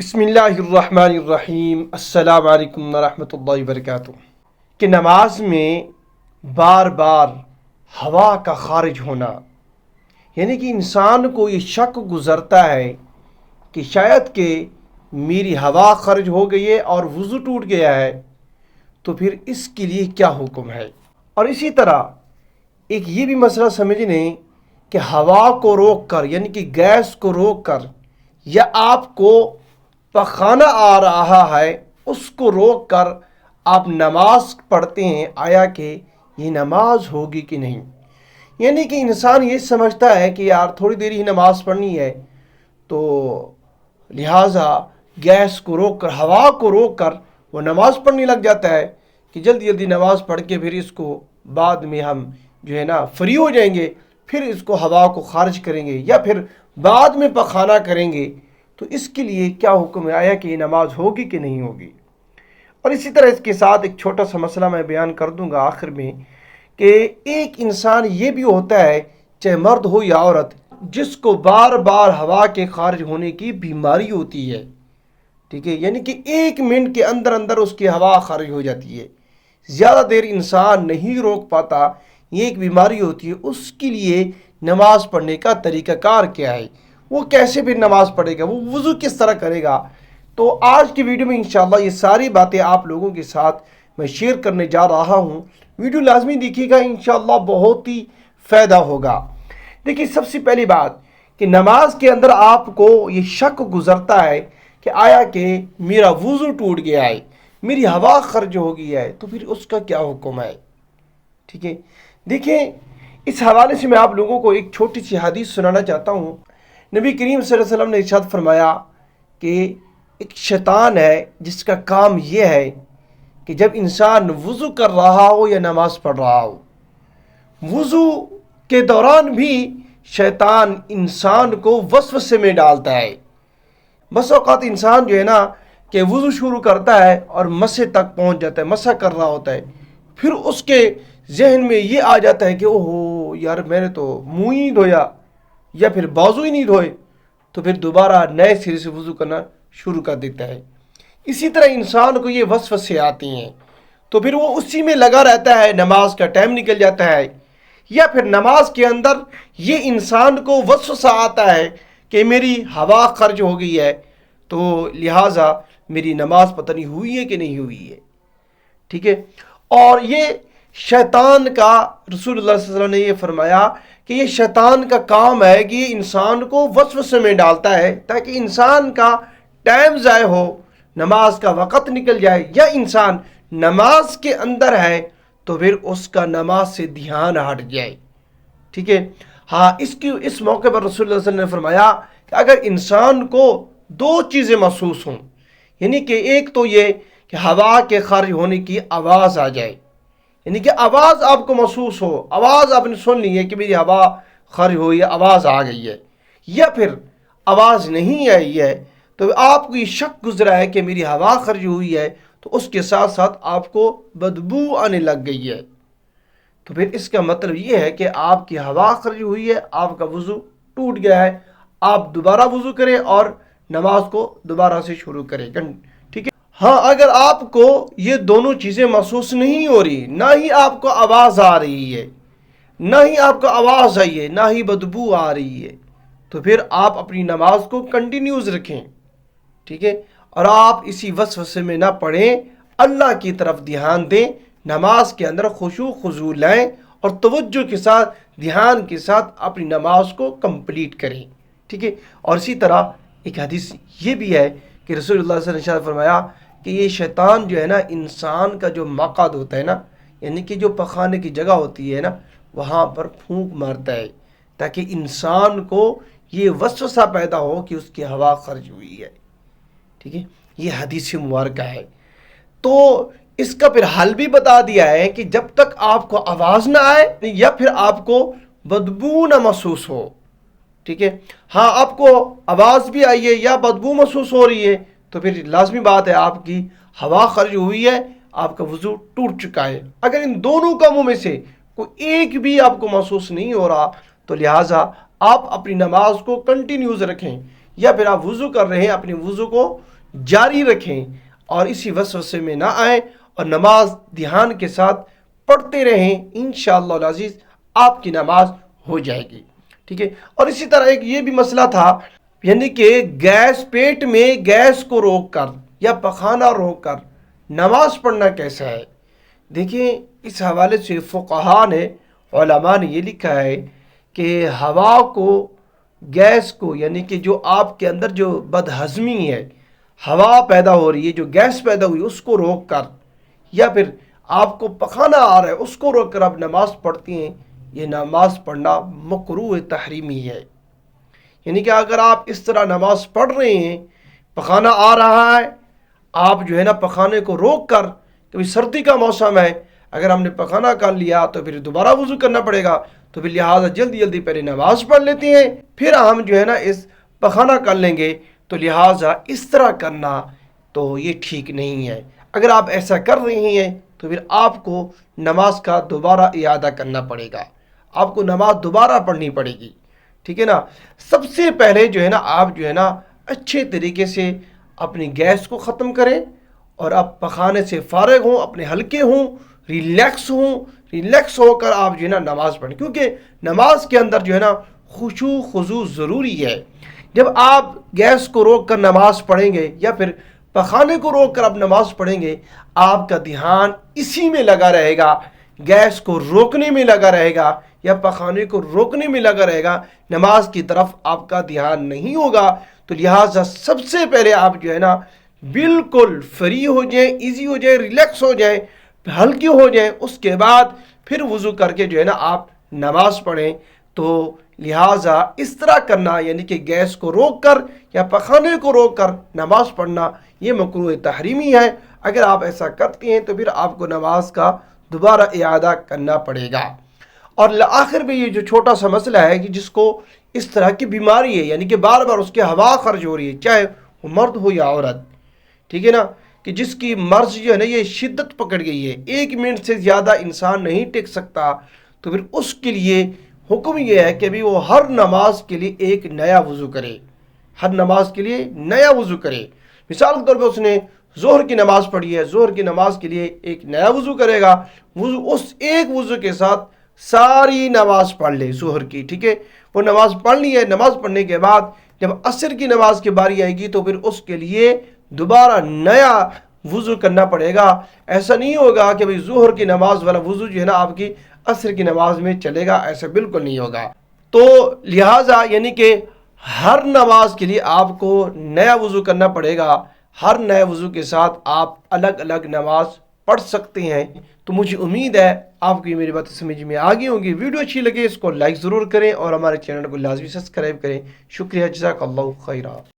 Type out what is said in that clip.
بسم اللہ الرحمن الرحیم۔ السلام علیکم ورحمۃ اللہ وبرکاتہ۔ کہ نماز میں بار بار ہوا کا خارج ہونا، یعنی کہ انسان کو یہ شک گزرتا ہے کہ شاید کہ میری ہوا خارج ہو گئی ہے اور وضو ٹوٹ گیا ہے، تو پھر اس کے لیے کیا حکم ہے؟ اور اسی طرح ایک یہ بھی مسئلہ سمجھ لیں کہ ہوا کو روک کر، یعنی کہ گیس کو روک کر، یا آپ کو پخانہ آ رہا ہے اس کو روک کر آپ نماز پڑھتے ہیں، آیا کہ یہ نماز ہوگی کہ نہیں؟ یعنی کہ انسان یہ سمجھتا ہے کہ یار تھوڑی دیر ہی نماز پڑھنی ہے، تو لہٰذا گیس کو روک کر، ہوا کو روک کر وہ نماز پڑھنے لگ جاتا ہے کہ جلدی جلدی نماز پڑھ کے پھر اس کو بعد میں ہم جو ہے نا فری ہو جائیں گے، پھر اس کو ہوا کو خارج کریں گے یا پھر بعد میں پخانہ کریں گے۔ تو اس کے لیے کیا حکم ہے؟ آیا کہ یہ نماز ہوگی کہ نہیں ہوگی؟ اور اسی طرح اس کے ساتھ ایک چھوٹا سا مسئلہ میں بیان کر دوں گا آخر میں، کہ ایک انسان یہ بھی ہوتا ہے، چاہے مرد ہو یا عورت، جس کو بار بار ہوا کے خارج ہونے کی بیماری ہوتی ہے، ٹھیک ہے، یعنی کہ 1 منٹ کے اندر اندر اس کی ہوا خارج ہو جاتی ہے، زیادہ دیر انسان نہیں روک پاتا، یہ ایک بیماری ہوتی ہے۔ اس کے لیے نماز پڑھنے کا طریقہ کار کیا ہے؟ وہ کیسے پھر نماز پڑھے گا؟ وہ وضو کس طرح کرے گا؟ تو آج کی ویڈیو میں انشاءاللہ یہ ساری باتیں آپ لوگوں کے ساتھ میں شیئر کرنے جا رہا ہوں۔ ویڈیو لازمی دیکھیے گا، انشاءاللہ بہت ہی فائدہ ہوگا۔ دیکھیے، سب سے پہلی بات کہ نماز کے اندر آپ کو یہ شک گزرتا ہے کہ آیا کہ میرا وضو ٹوٹ گیا ہے، میری ہوا خارج ہو گئی ہے، تو پھر اس کا کیا حکم ہے؟ ٹھیک ہے، دیکھیں، اس حوالے سے میں آپ لوگوں کو ایک چھوٹی سی حدیث سنانا چاہتا ہوں۔ نبی کریم صلی اللہ علیہ وسلم نے ارشاد فرمایا کہ ایک شیطان ہے جس کا کام یہ ہے کہ جب انسان وضو کر رہا ہو یا نماز پڑھ رہا ہو، وضو کے دوران بھی شیطان انسان کو وسوسے میں ڈالتا ہے۔ بس اوقات انسان جو ہے نا کہ وضو شروع کرتا ہے اور مسح تک پہنچ جاتا ہے، مسح کر رہا ہوتا ہے، پھر اس کے ذہن میں یہ آ جاتا ہے کہ اوہو یار میں نے تو منہ ہی نہیں دھویا یا پھر بازو ہی نہیں دھوئے، تو پھر دوبارہ نئے سرے سے وضو کرنا شروع کر دیتا ہے۔ اسی طرح انسان کو یہ وسوسے آتی ہیں تو پھر وہ اسی میں لگا رہتا ہے، نماز کا ٹائم نکل جاتا ہے، یا پھر نماز کے اندر یہ انسان کو وسوسہ آتا ہے کہ میری ہوا خارج ہو گئی ہے، تو لہٰذا میری نماز پتہ نہیں ہوئی ہے کہ نہیں ہوئی ہے، ٹھیک ہے۔ اور یہ شیطان کا، رسول اللہ صلی اللہ علیہ وسلم نے یہ فرمایا کہ یہ شیطان کا کام ہے کہ یہ انسان کو وسوسے میں ڈالتا ہے تاکہ انسان کا ٹائم ضائع ہو، نماز کا وقت نکل جائے، یا انسان نماز کے اندر ہے تو پھر اس کا نماز سے دھیان ہٹ جائے، ٹھیک ہے۔ ہاں، اس موقع پر رسول اللہ صلی اللہ علیہ وسلم نے فرمایا کہ اگر انسان کو 2 چیزیں محسوس ہوں، یعنی کہ ایک تو یہ کہ ہوا کے خارج ہونے کی آواز آ جائے، یعنی کہ آواز آپ کو محسوس ہو، آواز آپ نے سن لی ہے کہ میری ہوا خارج ہوئی ہے، آواز آ گئی ہے، یا پھر آواز نہیں آئی ہے تو آپ کو یہ شک گزرا ہے کہ میری ہوا خارج ہوئی ہے، تو اس کے ساتھ ساتھ آپ کو بدبو آنے لگ گئی ہے، تو پھر اس کا مطلب یہ ہے کہ آپ کی ہوا خارج ہوئی ہے، آپ کا وضو ٹوٹ گیا ہے، آپ دوبارہ وضو کریں اور نماز کو دوبارہ سے شروع کریں، ٹھیک ہے۔ ہاں، اگر آپ کو یہ دونوں چیزیں محسوس نہیں ہو رہی، نہ ہی آپ کو آواز آ رہی ہے، نہ ہی آپ کو آواز آئی ہے، نہ ہی بدبو آ رہی ہے، تو پھر آپ اپنی نماز کو کنٹینیوز رکھیں، ٹھیک ہے، اور آپ اسی وسوسے میں نہ پڑیں، اللہ کی طرف دھیان دیں، نماز کے اندر خشوع خضوع لائیں اور توجہ کے ساتھ، دھیان کے ساتھ اپنی نماز کو کمپلیٹ کریں، ٹھیک ہے۔ اور اسی طرح ایک حدیث یہ بھی ہے کہ رسول اللہ صلی اللہ علیہ وسلم نے فرمایا کہ یہ شیطان جو ہے نا، انسان کا جو مقعد ہوتا ہے نا، یعنی کہ جو پخانے کی جگہ ہوتی ہے نا، وہاں پر پھونک مارتا ہے تاکہ انسان کو یہ وسوسہ پیدا ہو کہ اس کی ہوا خارج ہوئی ہے، ٹھیک ہے۔ یہ حدیث مبارکہ ہے۔ تو اس کا پھر حل بھی بتا دیا ہے کہ جب تک آپ کو آواز نہ آئے یا پھر آپ کو بدبو نہ محسوس ہو، ٹھیک ہے، ہاں آپ کو آواز بھی آئی ہے یا بدبو محسوس ہو رہی ہے، تو پھر لازمی بات ہے آپ کی ہوا خارج ہوئی ہے، آپ کا وضو ٹوٹ چکا ہے۔ اگر ان دونوں کاموں میں سے کوئی ایک بھی آپ کو محسوس نہیں ہو رہا تو لہٰذا آپ اپنی نماز کو کنٹینیوز رکھیں، یا پھر آپ وضو کر رہے ہیں اپنے وضو کو جاری رکھیں اور اسی وسوسے میں نہ آئیں اور نماز دھیان کے ساتھ پڑھتے رہیں، انشاءاللہ العزیز آپ کی نماز ہو جائے گی، ٹھیک ہے۔ اور اسی طرح ایک یہ بھی مسئلہ تھا، یعنی کہ گیس، پیٹ میں گیس کو روک کر یا پخانہ روک کر نماز پڑھنا کیسا ہے؟ دیکھیں اس حوالے سے فقہاء نے، علماء نے یہ لکھا ہے کہ ہوا کو، گیس کو، یعنی کہ جو آپ کے اندر جو بد ہضمی ہے، ہوا پیدا ہو رہی ہے، جو گیس پیدا ہوئی اس کو روک کر، یا پھر آپ کو پخانہ آ رہا ہے اس کو روک کر آپ نماز پڑھتی ہیں، یہ نماز پڑھنا مکروہ تحریمی ہے۔ یعنی کہ اگر آپ اس طرح نماز پڑھ رہے ہیں، پخانہ آ رہا ہے، آپ جو ہے نا پخانے کو روک کر، کبھی سردی کا موسم ہے، اگر ہم نے پخانہ کر لیا تو پھر دوبارہ وضو کرنا پڑے گا، تو پھر لہٰذا جلدی جلدی پہلے نماز پڑھ لیتے ہیں، پھر ہم جو ہے نا اس پخانہ کر لیں گے، تو لہٰذا اس طرح کرنا تو یہ ٹھیک نہیں ہے۔ اگر آپ ایسا کر رہے ہیں تو پھر آپ کو نماز کا دوبارہ اعادہ کرنا پڑے گا، آپ کو نماز دوبارہ پڑھنی پڑے گی، ٹھیک ہے نا۔ سب سے پہلے جو ہے نا آپ جو ہے نا اچھے طریقے سے اپنی گیس کو ختم کریں اور آپ پخانے سے فارغ ہوں، اپنے ہلکے ہوں، ریلیکس ہو کر آپ جو ہے نا نماز پڑھیں، کیونکہ نماز کے اندر جو ہے نا خشوع خضوع ضروری ہے۔ جب آپ گیس کو روک کر نماز پڑھیں گے یا پھر پخانے کو روک کر آپ نماز پڑھیں گے، آپ کا دھیان اسی میں لگا رہے گا، گیس کو روکنے میں لگا رہے گا یا پخانے کو روکنے میں لگا رہے گا، نماز کی طرف آپ کا دھیان نہیں ہوگا۔ تو لہٰذا سب سے پہلے آپ جو ہے نا بالکل فری ہو جائیں، ایزی ہو جائیں، ریلیکس ہو جائیں، ہلکی ہو جائیں، اس کے بعد پھر وضو کر کے جو ہے نا آپ نماز پڑھیں۔ تو لہٰذا اس طرح کرنا، یعنی کہ گیس کو روک کر یا پخانے کو روک کر نماز پڑھنا، یہ مکروہ تحریمی ہے۔ اگر آپ ایسا کرتے ہیں تو پھر آپ کو نماز کا دوبارہ اعادہ کرنا پڑے گا۔ اور آخر میں یہ جو چھوٹا سا مسئلہ ہے کہ جس کو اس طرح کی بیماری ہے، یعنی کہ بار بار اس کے ہوا خرج ہو رہی ہے، چاہے وہ مرد ہو یا عورت، ٹھیک ہے نا، کہ جس کی مرض جو ہے نا یہ شدت پکڑ گئی ہے، 1 منٹ سے زیادہ انسان نہیں ٹک سکتا، تو پھر اس کے لیے حکم یہ ہے کہ بھی وہ ہر نماز کے لیے ایک نیا وضو کرے، ہر نماز کے لیے نیا وضو کرے۔ مثال کے طور پہ اس نے ظہر کی نماز پڑھی ہے، ظہر کی نماز کے لیے ایک نیا وضو کرے گا، وضو اس ایک وضو کے ساتھ ساری نماز پڑھ لے ظہر کی، ٹھیک ہے، وہ نماز پڑھ لی ہے۔ نماز پڑھنے کے بعد جب عصر کی نماز کی باری آئے گی تو پھر اس کے لیے دوبارہ نیا وضو کرنا پڑے گا۔ ایسا نہیں ہوگا کہ بھئی ظہر کی نماز والا وضو جو ہے نا آپ کی عصر کی نماز میں چلے گا، ایسا بالکل نہیں ہوگا۔ تو لہٰذا یعنی کہ ہر نماز کے لیے آپ کو نیا وضو کرنا پڑے گا، ہر نئے وضو کے ساتھ آپ الگ الگ نماز پڑھ سکتے ہیں۔ تو مجھے امید ہے آپ کو یہ میری باتیں سمجھ میں آ گئی ہوں گی۔ ویڈیو اچھی لگے اس کو لائک ضرور کریں اور ہمارے چینل کو لازمی سبسکرائب کریں۔ شکریہ، جزاک اللہ خیرہ۔